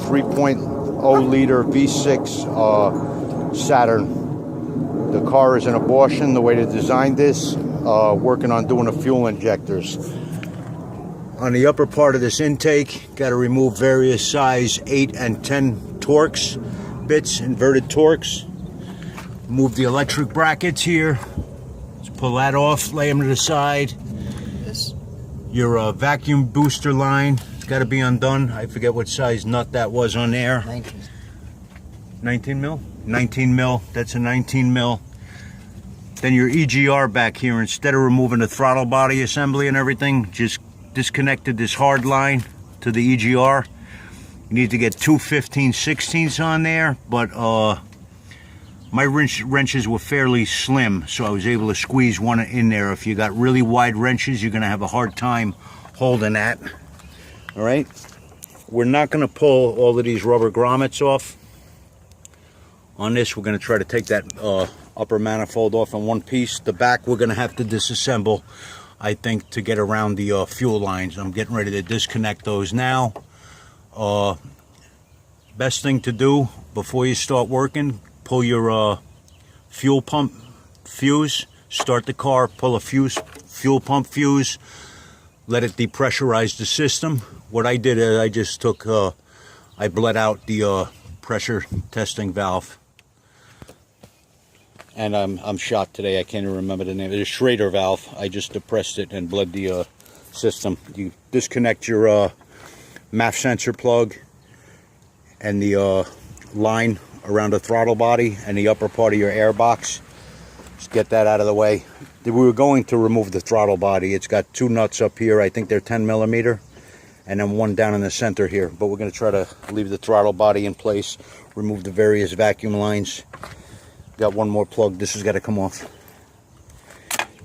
3.0 liter V6 Saturn. The car is an abortion the way they designed this. Working on doing the fuel injectors. On the upper part of this intake, got to remove various size 8 and 10 Torx bits, inverted Torx. Move the electric brackets here. Let's pull that off, lay them to the side. Your vacuum booster line, it's got to be undone. I forget what size nut that was on there. 19 mil? 19 mil, that's a 19 mil. Then your EGR back here, instead of removing the throttle body assembly and everything, just disconnected this hard line to the EGR. You need to get two 15/16s on there, but my wrenches were fairly slim, so I was able to squeeze one in there. If you got really wide wrenches, you're gonna have a hard time holding that. All right, we're not gonna pull all of these rubber grommets off. On this, we're gonna try to take that upper manifold off in one piece. The back, we're gonna have to disassemble, I think, to get around the fuel lines. I'm getting ready to disconnect those now. Best thing to do before you start working, pull your fuel pump fuse, start the car, pull a fuel pump fuse, let it depressurize the system. What I did is I just took, I bled out the pressure testing valve. And I'm shot today. I can't even remember the name. It's a Schrader valve. I just depressed it and bled the system. You disconnect your MAF sensor plug and the line around the throttle body and the upper part of your air box. Just get that out of the way. We were going to remove the throttle body. It's got two nuts up here. I think they're 10 millimeter, and then one down in the center here. But we're going to try to leave the throttle body in place, remove the various vacuum lines. Got one more plug. This has got to come off.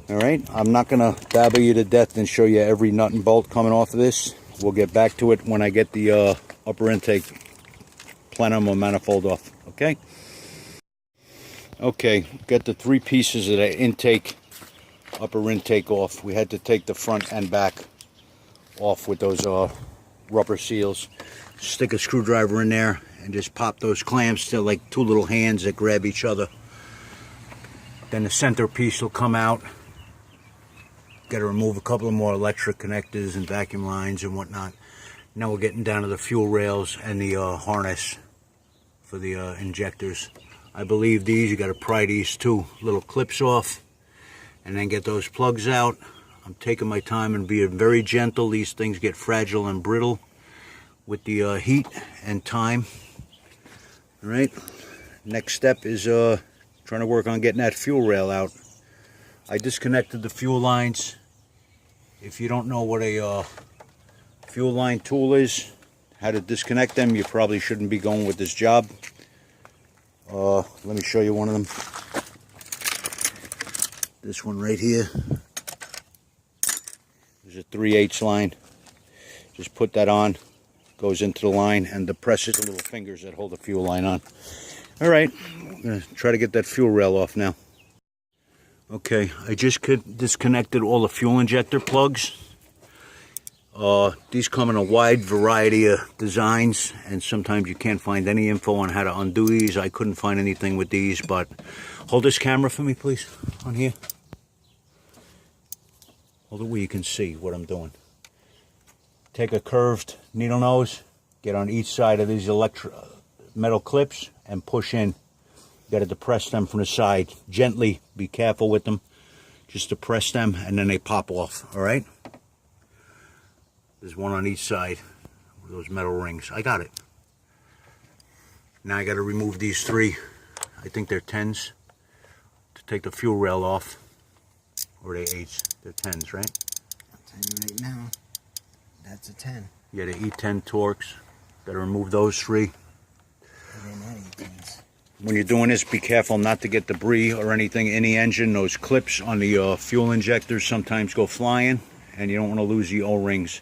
All right, I'm not going to babble you to death and show you every nut and bolt coming off of this. We'll get back to it when I get the upper intake plenum or manifold off. Okay. Okay, got the three pieces of the intake, upper intake off. We had to take the front and back off with those rubber seals. Stick a screwdriver in there and just pop those clamps to like two little hands that grab each other. Then the center piece will come out. Got to remove a couple of more electric connectors and vacuum lines and whatnot. Now we're getting down to the fuel rails and the harness for the injectors. I believe these, you got to pry these two little clips off and then get those plugs out. I'm taking my time and being very gentle. These things get fragile and brittle with the heat and time. All right, next step is trying to work on getting that fuel rail out. I disconnected the fuel lines. If you don't know what a fuel line tool is, how to disconnect them, you probably shouldn't be going with this job. Let me show you one of them. This one right here. There's a 3/8 line. Just put that on, goes into the line, and depresses the little fingers that hold the fuel line on. All right, I'm gonna try to get that fuel rail off now. Okay, I just disconnected all the fuel injector plugs. These come in a wide variety of designs, and sometimes you can't find any info on how to undo these. I couldn't find anything with these, but hold this camera for me, please, on here. Hold it where you can see what I'm doing. Take a curved needle nose, get on each side of these metal clips, and push in. You got to depress them from the side. Gently, be careful with them. Just depress them, and then they pop off, all right? There's one on each side with those metal rings. I got it. Now I got to remove these three. I think they're 10s to take the fuel rail off. Or are they 8s? They're 10s, right? I'll tell you right now, that's a 10. Yeah, the E10 Torx. Got to remove those three. They're not E10s. When you're doing this, be careful not to get debris or anything in the engine. Those clips on the fuel injectors sometimes go flying, and you don't want to lose the O-rings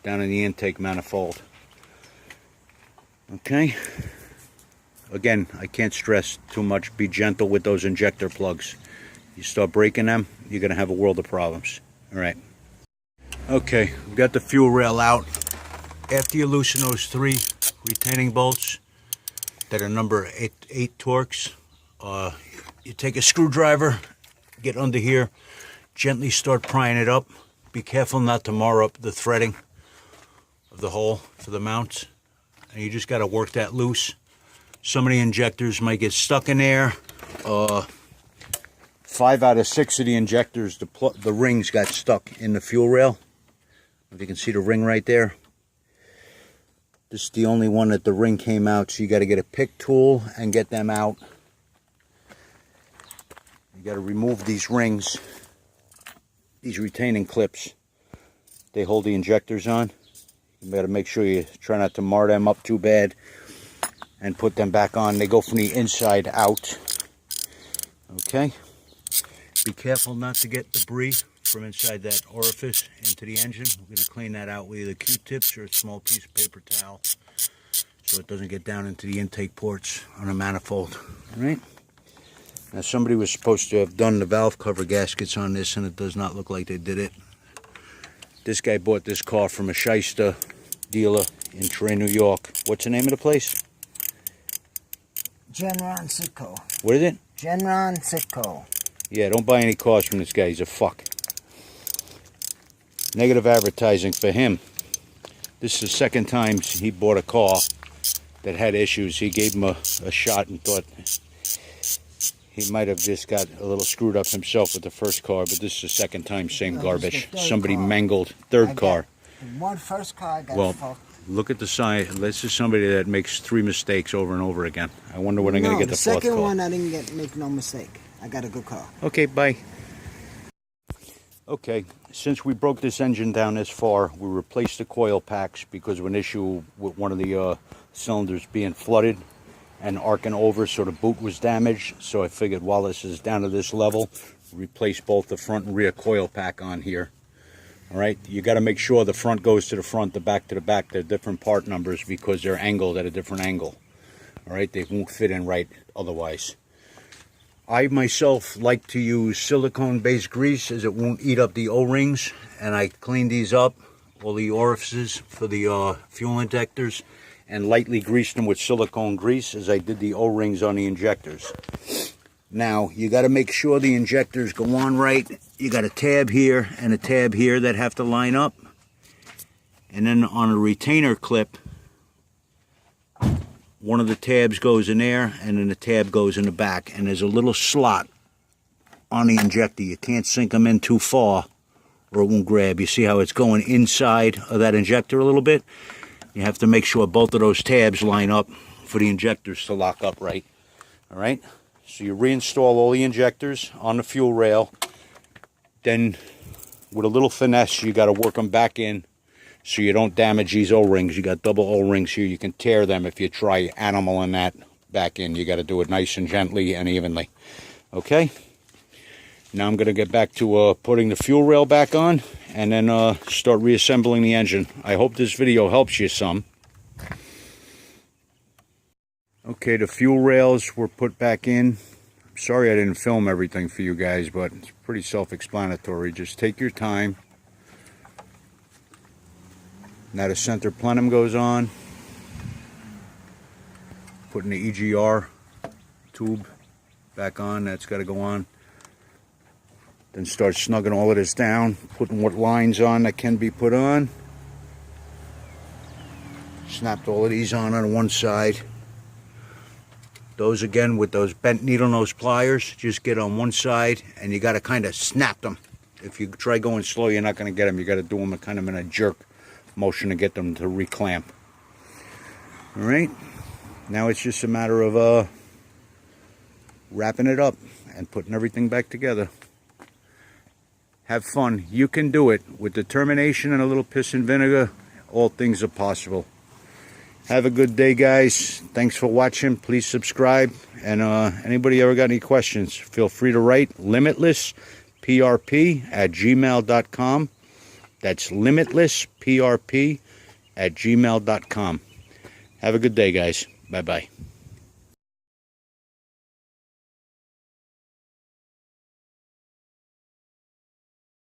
down in the intake manifold. Okay? Again, I can't stress too much, be gentle with those injector plugs. You start breaking them, you're going to have a world of problems. All right. Okay, we've got the fuel rail out. After you loosen those three retaining bolts that are number 8 Torx. You take a screwdriver, get under here, gently start prying it up. Be careful not to mar up the threading of the hole for the mounts. And you just got to work that loose. Some of the injectors might get stuck in there. 5 out of 6 of the injectors, the rings got stuck in the fuel rail. If you can see the ring right there. This is the only one that the ring came out, so you got to get a pick tool and get them out. You got to remove these rings, these retaining clips. They hold the injectors on. You got to make sure you try not to mar them up too bad and put them back on. They go from the inside out. Okay. Be careful not to get debris from inside that orifice into the engine. We're going to clean that out with either Q-tips or a small piece of paper towel so it doesn't get down into the intake ports on a manifold. All right. Now somebody was supposed to have done the valve cover gaskets on this, and it does not look like they did it. This guy bought this car from a shyster dealer in Troy, New York. What's the name of the place? Genron Sitco. What is it? Genron Sitco. Yeah, don't buy any cars from this guy. He's a fuck. Negative advertising for him. This is the second time he bought a car that had issues. He gave him a shot and thought he might have just got a little screwed up himself with the first car, but this is the second time, same garbage. Somebody mangled third car. One first car I got fucked. Look at the sign. This is somebody that makes 3 mistakes over and over again. I wonder when I'm going to get the fourth car. The second one I didn't make no mistake. I got a good car. Okay, bye. Okay, since we broke this engine down this far, we replaced the coil packs because of an issue with one of the cylinders being flooded and arcing over, so the boot was damaged. So I figured while this is down to this level, replace both the front and rear coil pack on here. All right, you got to make sure the front goes to the front, the back to the back. They're different part numbers because they're angled at a different angle. All right, they won't fit in right otherwise. I myself like to use silicone-based grease as it won't eat up the O-rings, and I clean these up, all the orifices for the fuel injectors, and lightly greased them with silicone grease as I did the O-rings on the injectors. Now, you got to make sure the injectors go on right. You got a tab here and a tab here that have to line up. And then on a retainer clip, one of the tabs goes in there, and then the tab goes in the back. And there's a little slot on the injector. You can't sink them in too far or it won't grab. You see how it's going inside of that injector a little bit? You have to make sure both of those tabs line up for the injectors to lock up right. All right? So you reinstall all the injectors on the fuel rail. Then, with a little finesse, you got to work them back in so you don't damage these O-rings. You got double O-rings here. You can tear them if you try animaling that back in. You got to do it nice and gently and evenly. Okay? Now I'm going to get back to putting the fuel rail back on and then start reassembling the engine. I hope this video helps you some. Okay, the fuel rails were put back in. I'm sorry I didn't film everything for you guys, but it's pretty self-explanatory. Just take your time. Now the center plenum goes on. Putting the EGR tube back on. That's got to go on. Then start snugging all of this down. Putting what lines on that can be put on. Snapped all of these on one side. Those again with those bent needle nose pliers, just get on one side and you got to kind of snap them. If you try going slow, you're not going to get them. You got to do them kind of in a jerk motion to get them to reclamp. All right. Now it's just a matter of wrapping it up and putting everything back together. Have fun. You can do it. With determination and a little piss and vinegar, all things are possible. Have a good day, guys. Thanks for watching. Please subscribe. And anybody ever got any questions, feel free to write limitlessprp@gmail.com. That's limitlessprp@gmail.com. Have a good day, guys. Bye-bye.